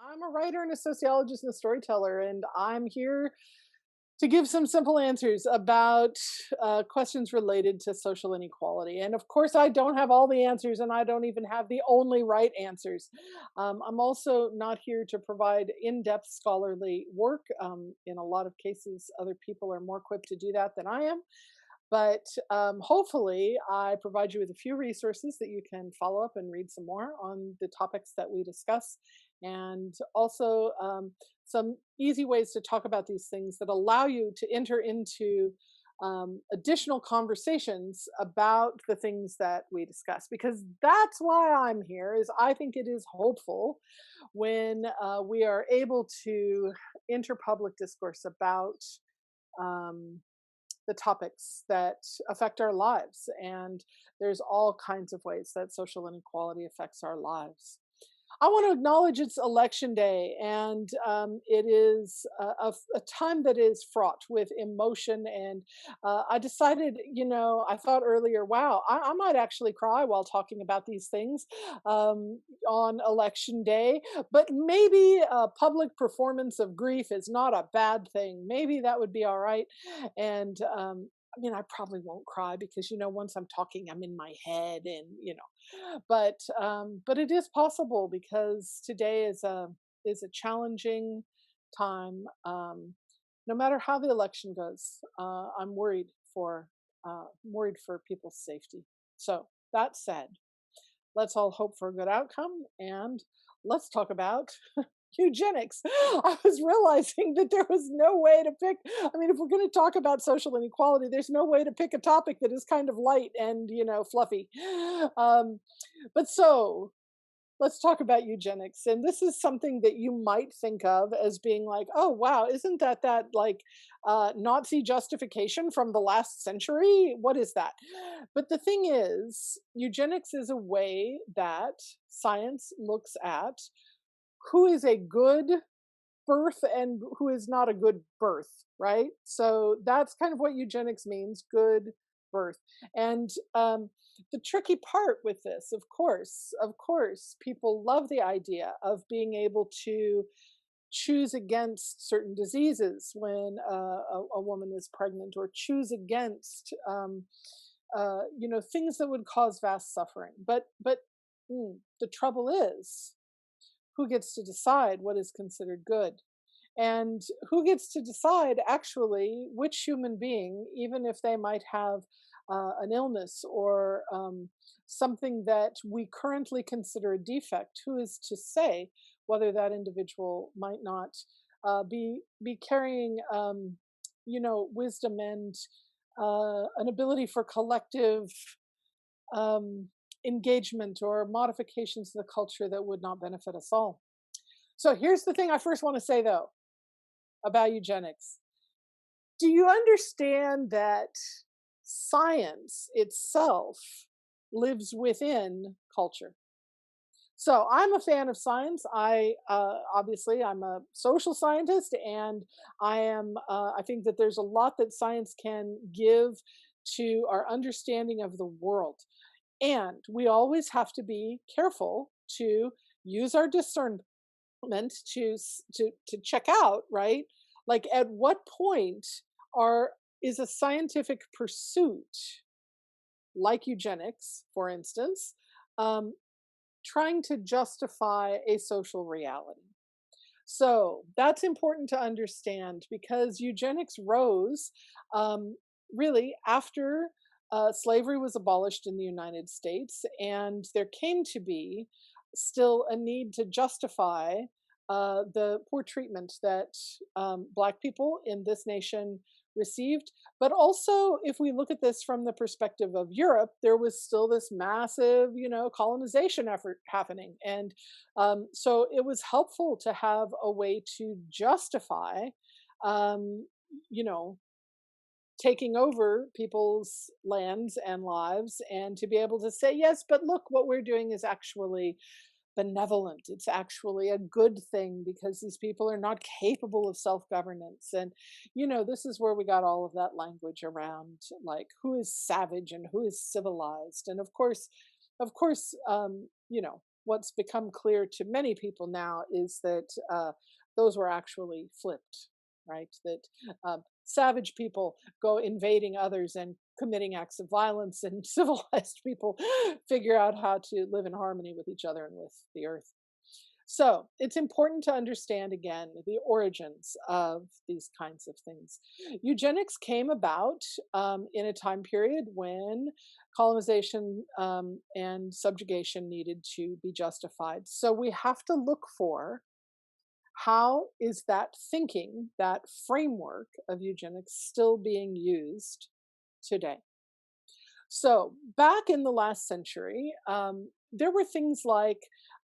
I'm a writer and a sociologist and a storyteller, and I'm here to give some simple answers about questions related to social inequality. And of course, I don't have all the answers, and I don't even have the only right answers. I'm also not here to provide in depth scholarly work. In a lot of cases, other people are more equipped to do that than I am. But hopefully, I provide you with a few resources that you can follow up and read some more on the topics that we discuss, and also some easy ways to talk about these things that allow you to enter into additional conversations about the things that we discuss. Because that's why I'm here. Is I think it is hopeful when we are able to enter public discourse about. Um, the topics that affect our lives. And there's all kinds of ways that social inequality affects our lives. I want to acknowledge it's election day, and it is a time that is fraught with emotion. And I decided, I thought earlier, wow, I might actually cry while talking about these things on election day. But maybe a public performance of grief is not a bad thing. Maybe that would be all right. And I mean, I probably won't cry because once I'm talking, I'm in my head, and but it is possible because today is a challenging time. No matter how the election goes, I'm worried for people's safety. So that said, let's all hope for a good outcome, and let's talk about eugenics. I was realizing that there was no way to pick. I mean, if we're going to talk about social inequality, there's no way to pick a topic that is kind of light and fluffy. Um, but so let's talk about eugenics. And this is something that you might think of as being like, oh wow, isn't that like Nazi justification from the last century? What is that? But the thing is, eugenics is a way that science looks at who is a good birth and who is not a good birth, right? So that's kind of what eugenics means, good birth. And the tricky part with this, of course, people love the idea of being able to choose against certain diseases when a woman is pregnant, or choose against things that would cause vast suffering. But the trouble is, who gets to decide what is considered good? And who gets to decide actually which human being, even if they might have an illness or something that we currently consider a defect, who is to say whether that individual might not be carrying wisdom and an ability for collective um, engagement or modifications to the culture that would not benefit us all. So here's the thing I first want to say, though, about eugenics. Do you understand that science itself lives within culture? So I'm a fan of science. I'm a social scientist, and I think that there's a lot that science can give to our understanding of the world. And we always have to be careful to use our discernment to check out, right? Like, at what point are is a scientific pursuit, like eugenics, for instance, um, trying to justify a social reality? So that's important to understand, because eugenics rose really after slavery was abolished in the United States, and there came to be still a need to justify the poor treatment that Black people in this nation received. But also, if we look at this from the perspective of Europe, there was still this massive, colonization effort happening. And so it was helpful to have a way to justify, um, you know, taking over people's lands and lives, and to be able to say, yes, but look, what we're doing is actually benevolent. It's actually a good thing because these people are not capable of self governance. And, this is where we got all of that language around, like, who is savage and who is civilized. And of course, what's become clear to many people now is that those were actually flipped, right? That savage people go invading others and committing acts of violence, and civilized people figure out how to live in harmony with each other and with the earth. So it's important to understand again the origins of these kinds of things. Eugenics came about in a time period when colonization and subjugation needed to be justified. So we have to look for how is that thinking, that framework of eugenics still being used today. So back in the last century, there were things like,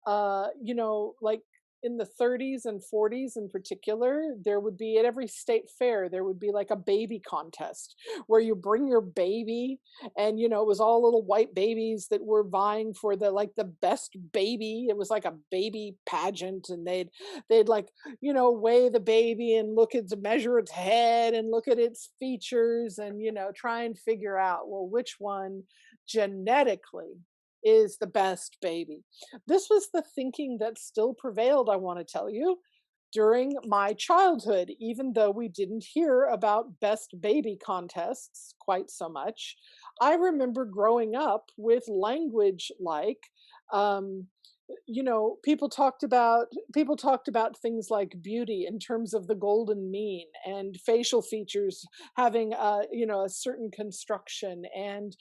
like in the 30s and 40s in particular, there would be at every state fair, there would be like a baby contest where you bring your baby, and it was all little white babies that were vying for the best baby. It was like a baby pageant, and they'd like weigh the baby and look at to measure its head and look at its features, and try and figure out, well, which one genetically is the best baby. This was the thinking that still prevailed, I want to tell you, during my childhood, even though we didn't hear about best baby contests quite so much. I remember growing up with language like, um, people talked about things like beauty in terms of the golden mean, and facial features having a certain construction, and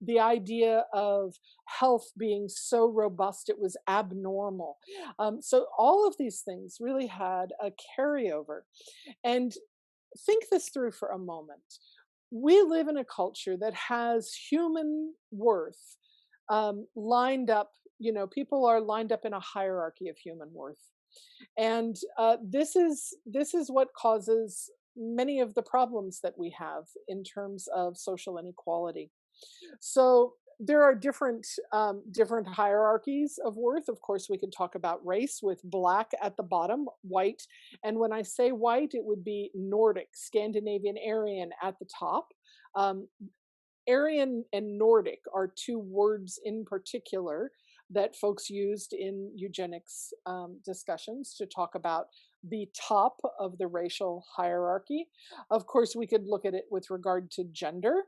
the idea of health being so robust it was abnormal. So all of these things really had a carryover. And think this through for a moment. We live in a culture that has human worth lined up. People are lined up in a hierarchy of human worth, and this is what causes many of the problems that we have in terms of social inequality. So there are different hierarchies of worth. Of course, we can talk about race with black at the bottom, white, and when I say white, it would be Nordic, Scandinavian, Aryan at the top. Um, Aryan and Nordic are two words in particular that folks used in eugenics discussions to talk about the top of the racial hierarchy. Of course, we could look at it with regard to gender,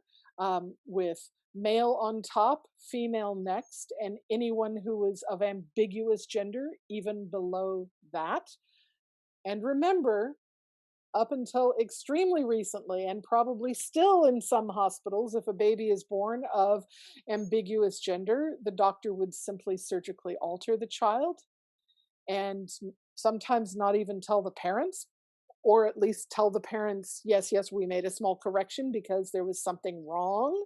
with male on top, female next, and anyone who is of ambiguous gender even below that. And remember, up until extremely recently, and probably still in some hospitals, if a baby is born of ambiguous gender, the doctor would simply surgically alter the child, and sometimes not even tell the parents, or at least tell the parents, yes, yes, we made a small correction because there was something wrong,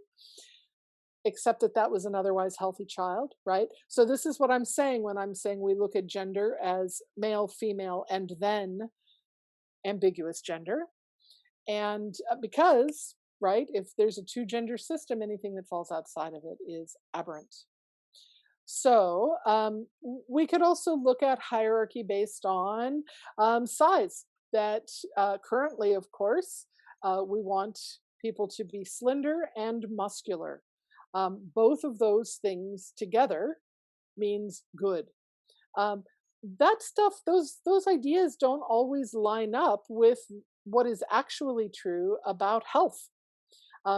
except that that was an otherwise healthy child, right? So, this is what I'm saying when I'm saying we look at gender as male, female, and then ambiguous gender. And because, right, if there's a two gender system, anything that falls outside of it is aberrant. So we could also look at hierarchy based on size. That currently, of course, we want people to be slender and muscular. Both of those things together means good. Um, that stuff, those ideas don't always line up with what is actually true about health.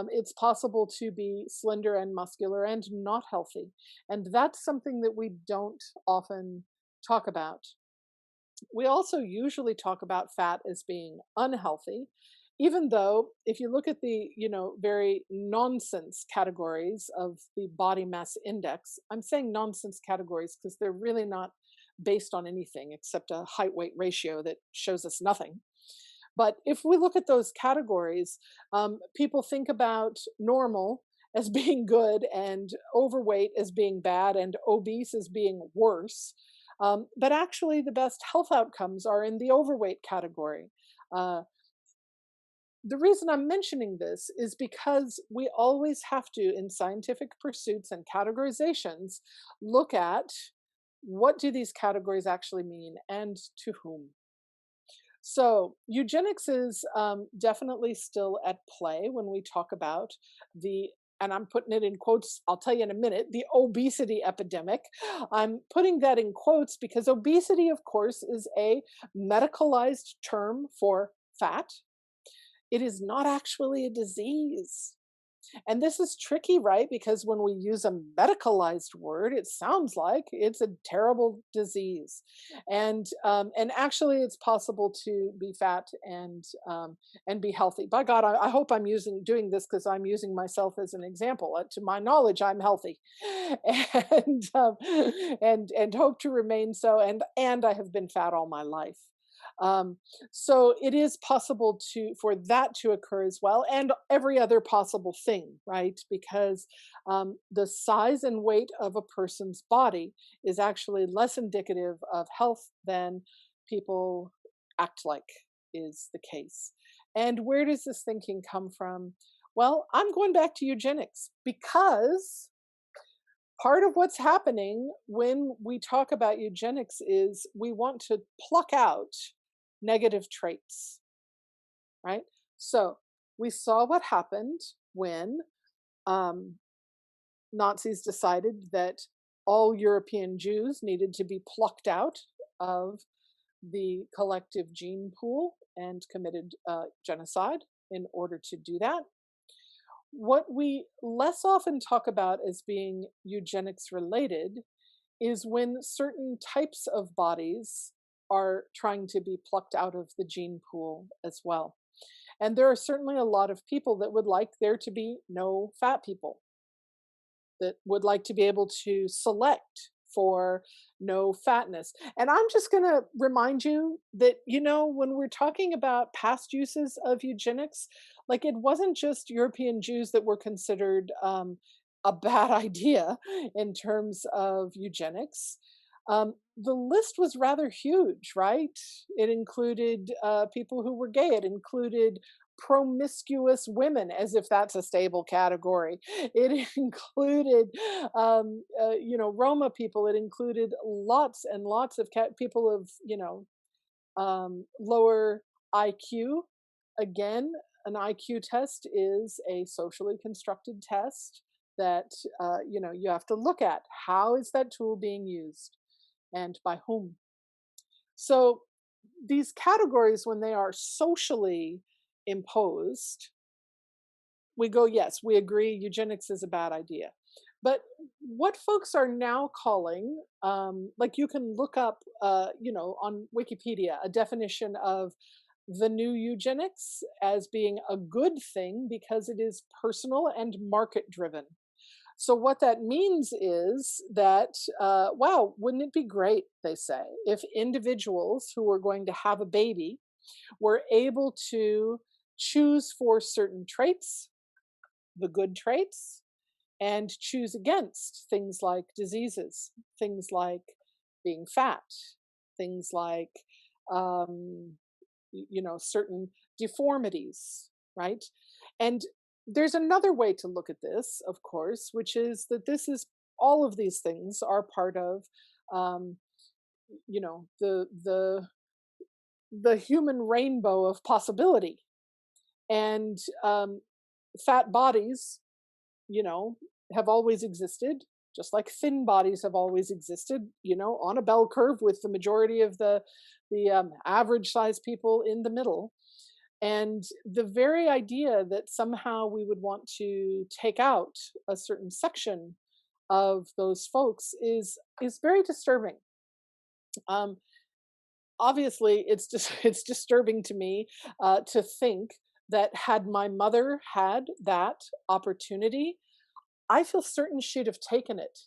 It's possible to be slender and muscular and not healthy, and that's something that we don't often talk about. We also usually talk about fat as being unhealthy, even though if you look at the very nonsense categories of the body mass index. I'm saying nonsense categories because they're really not based on anything except a height weight ratio that shows us nothing. But if we look at those categories, people think about normal as being good, and overweight as being bad, and obese as being worse. But actually, the best health outcomes are in the overweight category. Uh, the reason I'm mentioning this is because we always have to, in scientific pursuits and categorizations, look at what do these categories actually mean and to whom. So, eugenics is definitely still at play when we talk about the and I'm putting it in quotes, I'll tell you in a minute, the obesity epidemic. I'm putting that in quotes because obesity, of course, is a medicalized term for fat. It is not actually a disease. And this is tricky, right? Because when we use a medicalized word, it sounds like it's a terrible disease, and actually, it's possible to be fat and be healthy. By God, I hope I'm using doing this because I'm using myself as an example. To my knowledge, I'm healthy, and and hope to remain so. And I have been fat all my life. Um, so it is possible to for that to occur as well, and every other possible thing, right? Because the size and weight of a person's body is actually less indicative of health than people act like is the case. And where does this thinking come from? Well, I'm going back to eugenics because part of what's happening when we talk about eugenics is we want to pluck out negative traits, right? So we saw what happened when um, Nazis decided that all European Jews needed to be plucked out of the collective gene pool and committed genocide in order to do that. What we less often talk about as being eugenics related is when certain types of bodies are trying to be plucked out of the gene pool as well. And there are certainly a lot of people that would like there to be no fat people, that would like to be able to select for no fatness. And I'm just going to remind you that, when we're talking about past uses of eugenics, like it wasn't just European Jews that were considered a bad idea in terms of eugenics. The list was rather huge, right? It included people who were gay. It included promiscuous women, as if that's a stable category. It included, Roma people. It included lots and lots of people of, lower IQ. Again, an IQ test is a socially constructed test that, you have to look at. How is that tool being used and by whom? So these categories, when they are socially imposed, we go, yes, we agree, eugenics is a bad idea. But what folks are now calling, like you can look up, on Wikipedia, a definition of the new eugenics as being a good thing because it is personal and market driven. So what that means is that, wow, wouldn't it be great, they say, if individuals who are going to have a baby were able to choose for certain traits, the good traits, and choose against things like diseases, things like being fat, things like, um, certain deformities, right? And there's another way to look at this, of course, which is that this is all of these things are part of, um, you know, the human rainbow of possibility, and fat bodies, you know, have always existed, just like thin bodies have always existed, on a bell curve with the majority of the average size people in the middle. And the very idea that somehow we would want to take out a certain section of those folks is very disturbing. Um, Obviously, it's just it's disturbing to me to think that had my mother had that opportunity, I feel certain she'd have taken it,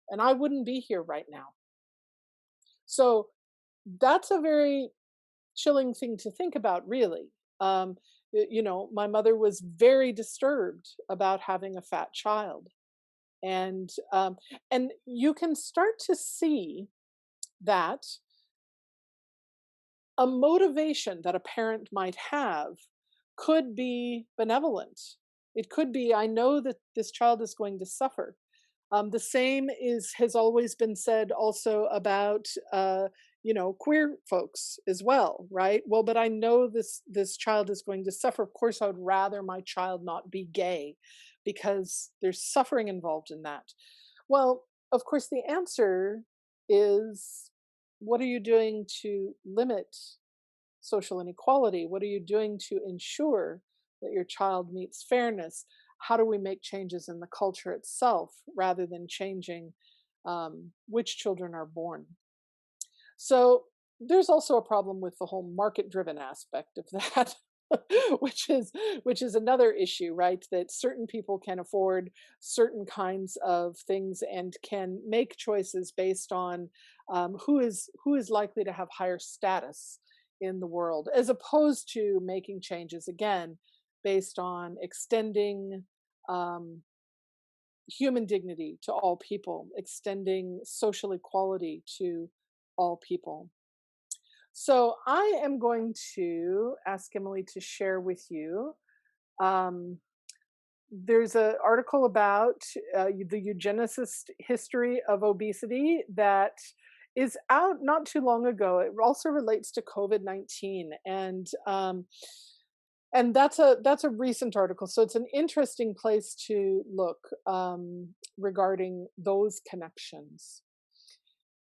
and I wouldn't be here right now. So that's a very chilling thing to think about, really. My mother was very disturbed about having a fat child, and and you can start to see that a motivation that a parent might have could be benevolent. It could be, I know that this child is going to suffer. The same has always been said also about queer folks as well, right? Well, but I know this child is going to suffer. Of course, I would rather my child not be gay, because there's suffering involved in that. Well, of course, the answer is, what are you doing to limit social inequality? What are you doing to ensure that your child meets fairness? How do we make changes in the culture itself rather than changing which children are born? So there's also a problem with the whole market-driven aspect of that, which is which is another issue, right? That certain people can afford certain kinds of things and can make choices based on who is likely to have higher status in the world, as opposed to making changes again based on extending um, human dignity to all people, extending social equality to all people. So I am going to ask Emily to share with you. Um, there's an article about the eugenicist history of obesity that is out not too long ago. It also relates to COVID-19, and that's a recent article. So it's an interesting place to look regarding those connections.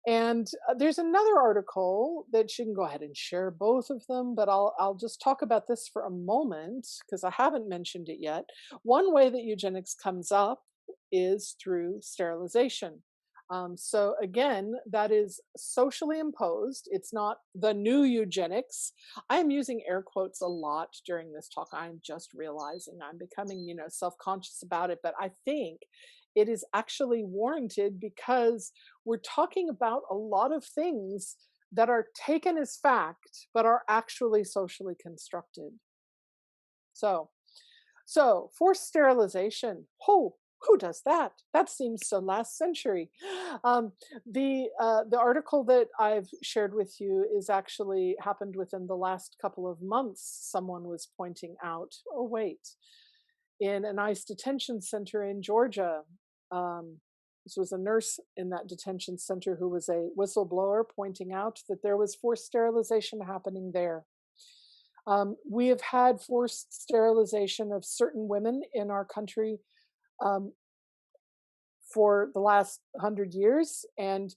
And there's another article that you can go ahead and share both of them, but I'll just talk about this for a moment because I haven't mentioned it yet. One way that eugenics comes up is through sterilization. So again, that is socially imposed. It's not the new eugenics. I am using air quotes a lot during this talk. I'm just realizing I'm becoming, self-conscious about it, but I think it is actually warranted because we're talking about a lot of things that are taken as fact, but are actually socially constructed. So, so forced sterilization. Who does that? That seems so last century. The article that I've shared with you is actually happened within the last couple of months. Someone was pointing out, oh wait, in an ICE detention center in Georgia. Um, this was a nurse in that detention center who was a whistleblower pointing out that there was forced sterilization happening there. We have had forced sterilization of certain women in our country um, for the last 100 years, and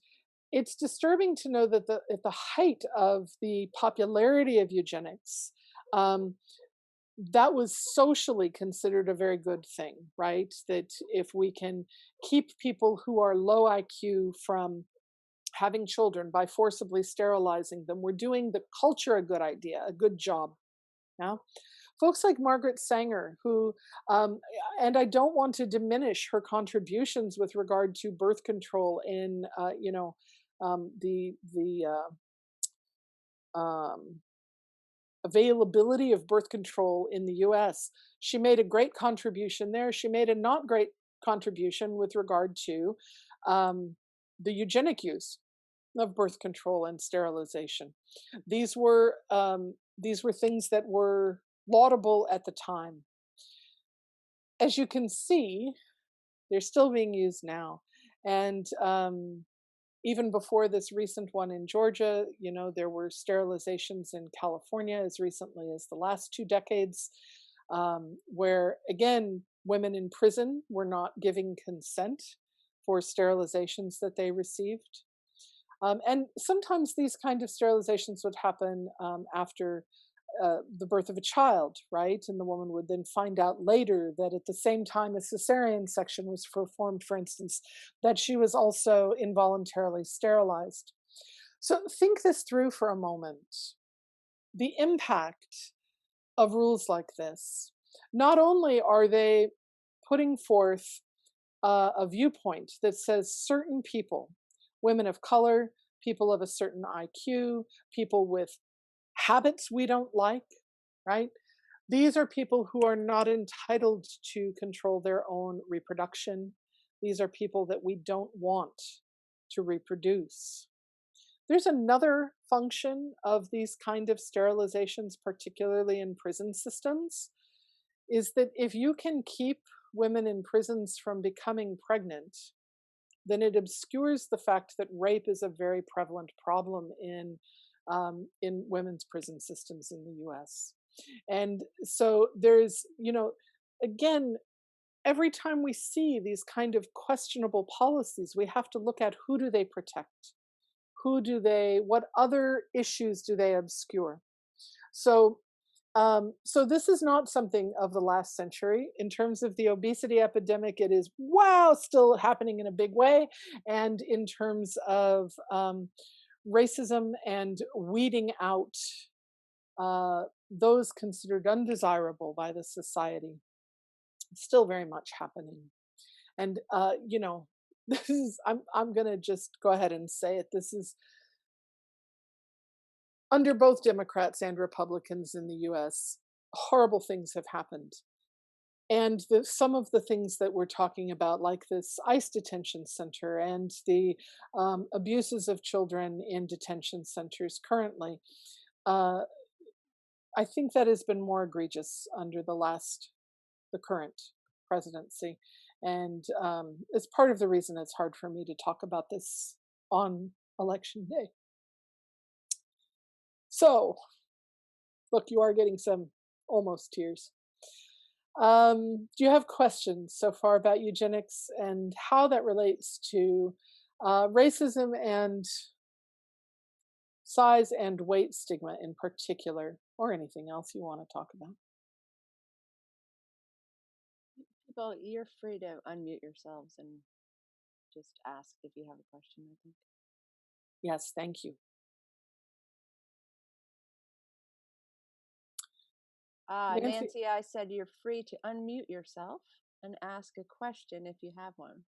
it's disturbing to know that at the height of the popularity of eugenics, um, that was socially considered a very good thing, right? That if we can keep people who are low IQ from having children by forcibly sterilizing them, we're doing the culture a good idea, a good job. Now, folks like Margaret Sanger, who, um, and I don't want to diminish her contributions with regard to birth control in, the availability of birth control in the US. She made a great contribution there. She made a not great contribution with regard to um, the eugenic use of birth control and sterilization. These were things that were laudable at the time. As you can see, they're still being used now, and even before this recent one in Georgia, there were sterilizations in California as recently as the last 2 decades, where again, women in prison were not giving consent for sterilizations that they received. And sometimes these kind of sterilizations would happen after the birth of a child, right? And the woman would then find out later that at the same time a cesarean section was performed, for instance, that she was also involuntarily sterilized. So think this through for a moment. The impact of rules like this. Not only are they putting forth a viewpoint that says certain people, women of color, people of a certain IQ, people with habits we don't like, right? These are people who are not entitled to control their own reproduction. These are people that we don't want to reproduce. There's another function of these kind of sterilizations, particularly in prison systems, is that if you can keep women in prisons from becoming pregnant, then it obscures the fact that rape is a very prevalent problem in women's prison systems in the U.S. And so there's, again, every time we see these kind of questionable policies, we have to look at who do they protect? What other issues do they obscure? So, so this is not something of the last century. In terms of the obesity epidemic, it is wow, still happening in a big way. And in terms of racism and weeding out those considered undesirable by the society, it's still very much happening. And this is I'm gonna just go ahead and say it. This is under both Democrats and Republicans in the US, horrible things have happened. And some of the things that we're talking about, like this ICE detention center and the abuses of children in detention centers currently, uh, I think that has been more egregious under the current presidency. And it's part of the reason it's hard for me to talk about this on election day. So, look, you are getting some almost tears. Do you have questions so far about eugenics and how that relates to racism and size and weight stigma in particular, or anything else you want to talk about? People, you're free to unmute yourselves and just ask if you have a question, I think. Yes, thank you. Nancy, Nancy, I said you're free to unmute yourself and ask a question if you have one.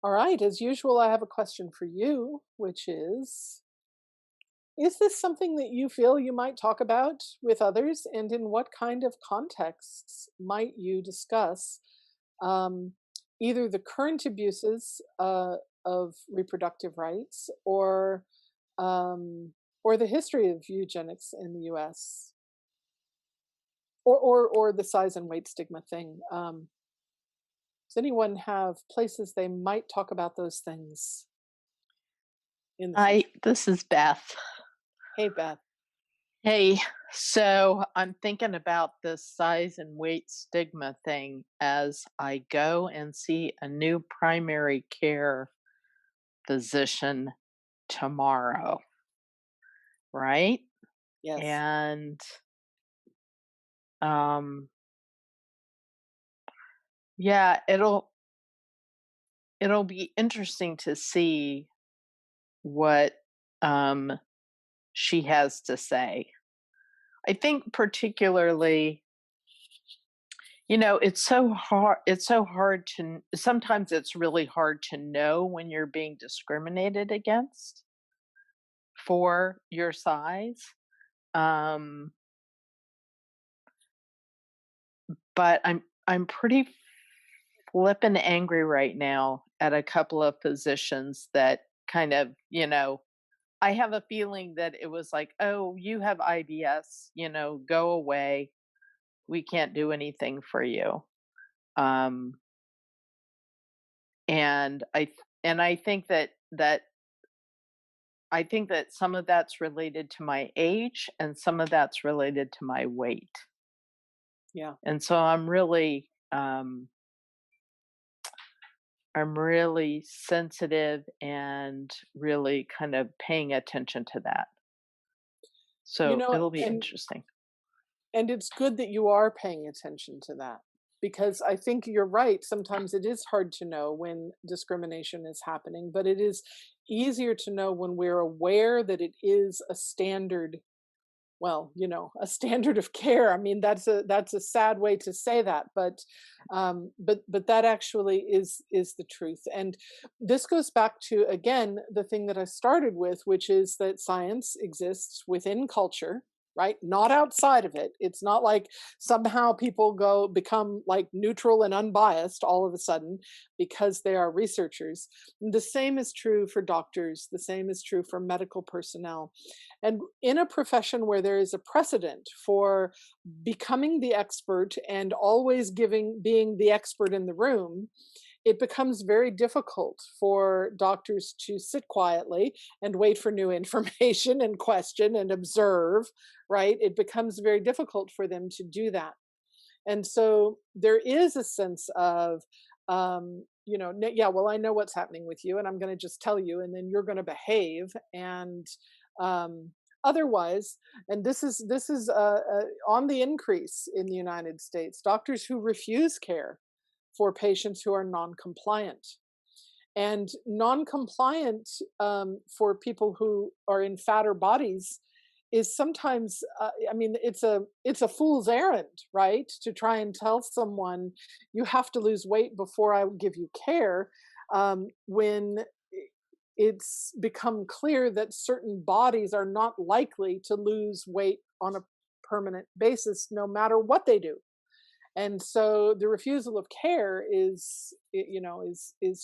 all right, as usual, I have a question for you, which is this something that you feel you might talk about with others? And in what kind of contexts might you discuss um, either the current abuses of reproductive rights um, or the history of eugenics in the US? Or the size and weight stigma thing. Does anyone have places they might talk about those things in the Hi, future? this is Beth. Hey, Beth. Hey, so I'm thinking about this size and weight stigma thing as I go and see a new primary care physician tomorrow, right? Yes. And um yeah, it'll be interesting to see what um she has to say. I think particularly, it's so hard sometimes it's really hard to know when you're being discriminated against for your size. Um, but I'm pretty flippin' angry right now at a couple of physicians that kind of, I have a feeling that it was like, "Oh, you have IBS, go away. We can't do anything for you." Um, and I think that some of that's related to my age and some of that's related to my weight. Yeah. And so I'm really sensitive and really kind of paying attention to that. You So know, it'll be and interesting. and it's good that you are paying attention to that because I think you're right. Sometimes it is hard to know when discrimination is happening, but it is easier to know when we're aware that it is a standard, well, a standard of care. I mean, that's a sad way to say that, but that actually is the truth. And this goes back to, again, the thing that I started with, which is that science exists within culture, right? Not outside of it. It's not like somehow people become like neutral and unbiased all of a sudden because they are researchers. The same is true for doctors, the same is true for medical personnel. And in a profession where there is a precedent for becoming the expert and always being the expert in the room, it becomes very difficult for doctors to sit quietly and wait for new information and question and observe, right? It becomes very difficult for them to do that. And so there is a sense of, yeah, well, I know what's happening with you, and I'm going to just tell you, and then you're going to behave. And um, otherwise, and this is on the increase in the United States. Doctors who refuse care for patients who are non-compliant, and non-compliant for people who are in fatter bodies is sometimes I mean, it's a fool's errand, right? To try and tell someone you have to lose weight before I will give you care, when it's become clear that certain bodies are not likely to lose weight on a permanent basis no matter what they do. And so the refusal of care is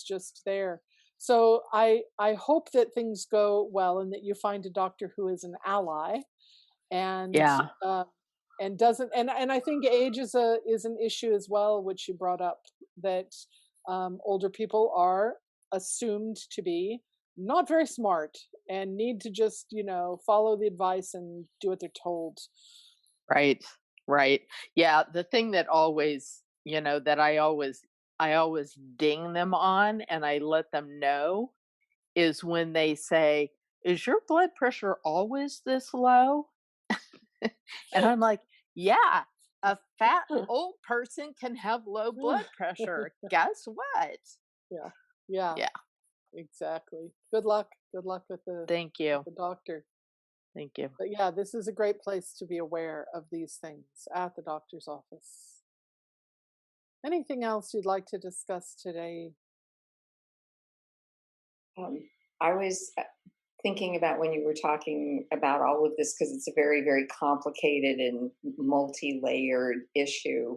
just there. So I hope that things go well and that you find a doctor who is an ally, and Yeah. uh, and doesn't, and I think age is an issue as well, which you brought up, that older people are assumed to be not very smart and need to just follow the advice and do what they're told. Right. Right. Yeah. The thing that always, that I always ding them on and I let them know is when they say, "Is your blood pressure always this low?" And I'm like, "Yeah, a fat old person can have low blood pressure. Guess what?" Yeah, yeah, Yeah. exactly. Good luck. Good luck with Thank with you. the doctor. Thank you. But yeah, this is a great place to be aware of these things at the doctor's office. Anything else you'd like to discuss today? Um, I was thinking about when you were talking about all of this because it's a very, very complicated and multi-layered issue.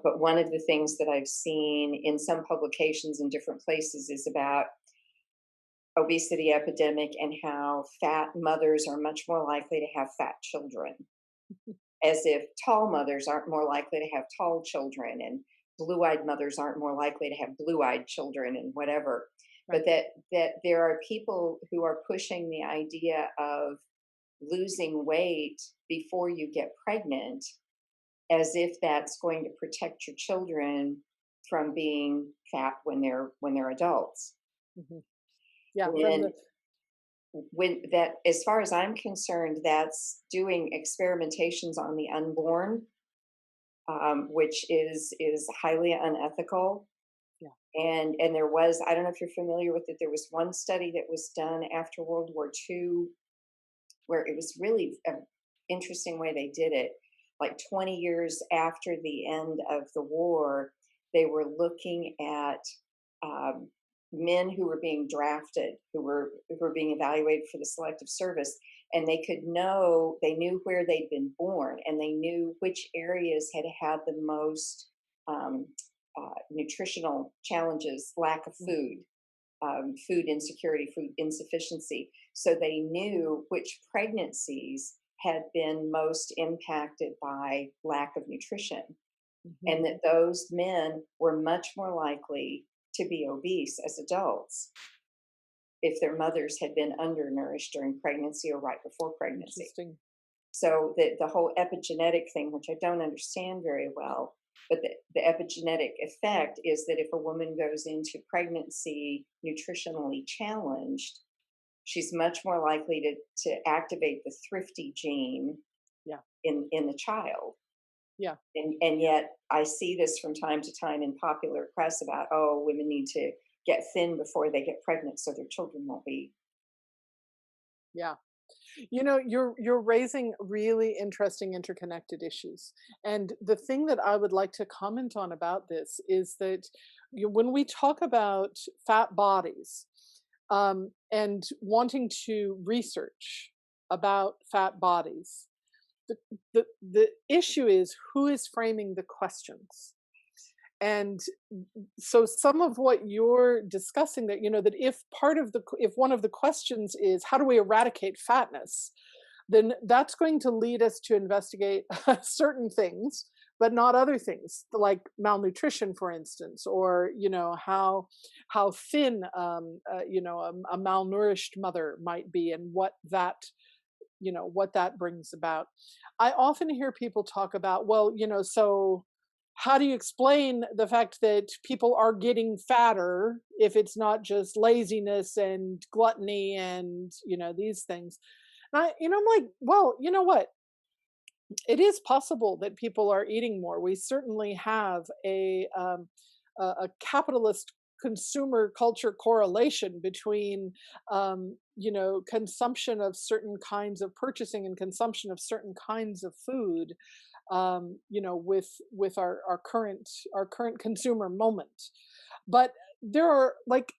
But one of the things that I've seen in some publications in different places is about obesity epidemic and how fat mothers are much more likely to have fat children, as if tall mothers aren't more likely to have tall children, and blue-eyed mothers aren't more likely to have blue-eyed children, and whatever. But Right. that there are people who are pushing the idea of losing weight before you get pregnant, as if that's going to protect your children from being fat when they're adults. Hmm. Yeah, from When the when that, as far as I'm concerned, that's doing experimentations on the unborn, which is highly unethical. yeah. And there was, I don't know if you're familiar with it, there was one study that was done after World War II where it was really an interesting way they did it. Like 20 years after the end of the war, they were looking at um, men who were being drafted, who were being evaluated for the selective service, and they knew where they'd been born, and they knew which areas had had the most um, nutritional challenges, lack of Mm. food, food insecurity, food insufficiency. So they knew which pregnancies had been most impacted by lack of nutrition, Mhm. and that those men were much more likely to be obese as adults if their mothers had been undernourished during pregnancy or right before pregnancy. Interesting. So the whole epigenetic thing, which I don't understand very well, but the epigenetic effect is that if a woman goes into pregnancy nutritionally challenged, she's much more likely to activate the thrifty gene Yeah, in the child. yeah, And yet I see this from time to time in popular press about, oh, women need to get thin before they get pregnant so their children won't be. yeah. You're raising really interesting interconnected issues. And the thing that I would like to comment on about this is that when we talk about fat bodies, and wanting to research about fat bodies, the, the issue is who is framing the questions. And so some of what you're discussing, that that if one of the questions is how do we eradicate fatness, then that's going to lead us to investigate certain things, but not other things like malnutrition, for instance, or how thin a malnourished mother might be, and what that brings about. I often hear people talk about, well, so how do you explain the fact that people are getting fatter if it's not just laziness and gluttony and these things? And I'm like, well, you know what? It is possible that people are eating more. We certainly have a capitalist consumer culture correlation between consumption of certain kinds of purchasing and consumption of certain kinds of food, with our current consumer moment. But there are like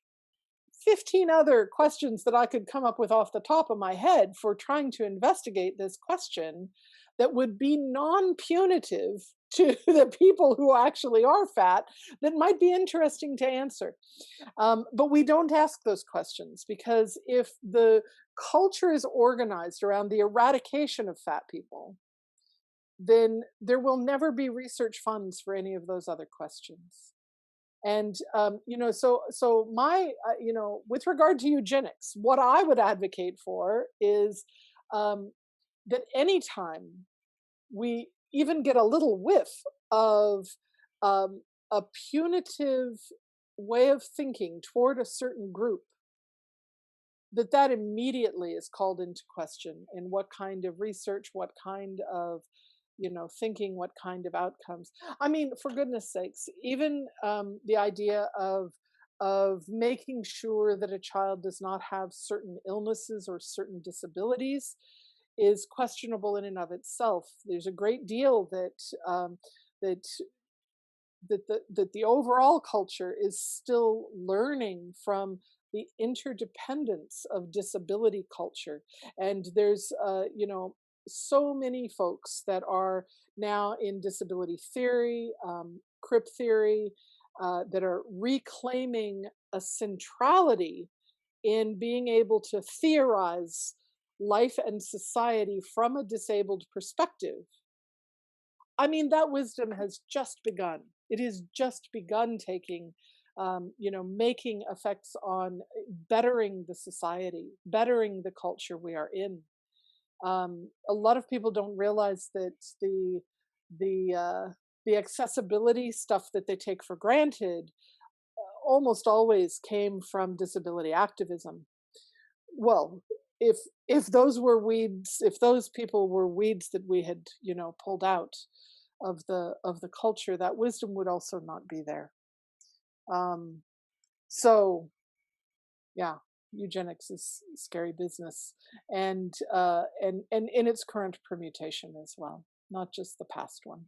15 other questions that I could come up with off the top of my head for trying to investigate this question that would be non-punitive to the people who actually are fat, that might be interesting to answer. But we don't ask those questions, because if the culture is organized around the eradication of fat people, then there will never be research funds for any of those other questions. And so my with regard to eugenics, what I would advocate for is, that anytime we even get a little whiff of a punitive way of thinking toward a certain group, that immediately is called into question in what kind of research, what kind of thinking, what kind of outcomes. I mean, for goodness sakes, even the idea of making sure that a child does not have certain illnesses or certain disabilities is questionable in and of itself. There's a great deal that the overall culture is still learning from the interdependence of disability culture. And there's so many folks that are now in disability theory, crip theory, that are reclaiming a centrality in being able to theorize life and society from a disabled perspective. I mean, that wisdom has just begun. It has just begun taking, making effects on bettering the society, bettering the culture we are in. A lot of people don't realize that the accessibility stuff that they take for granted almost always came from disability activism. Well, if those were weeds, if those people were weeds that we had pulled out of the culture, that wisdom would also not be there. Um, so yeah, eugenics is scary business, and in its current permutation as well, not just the past one.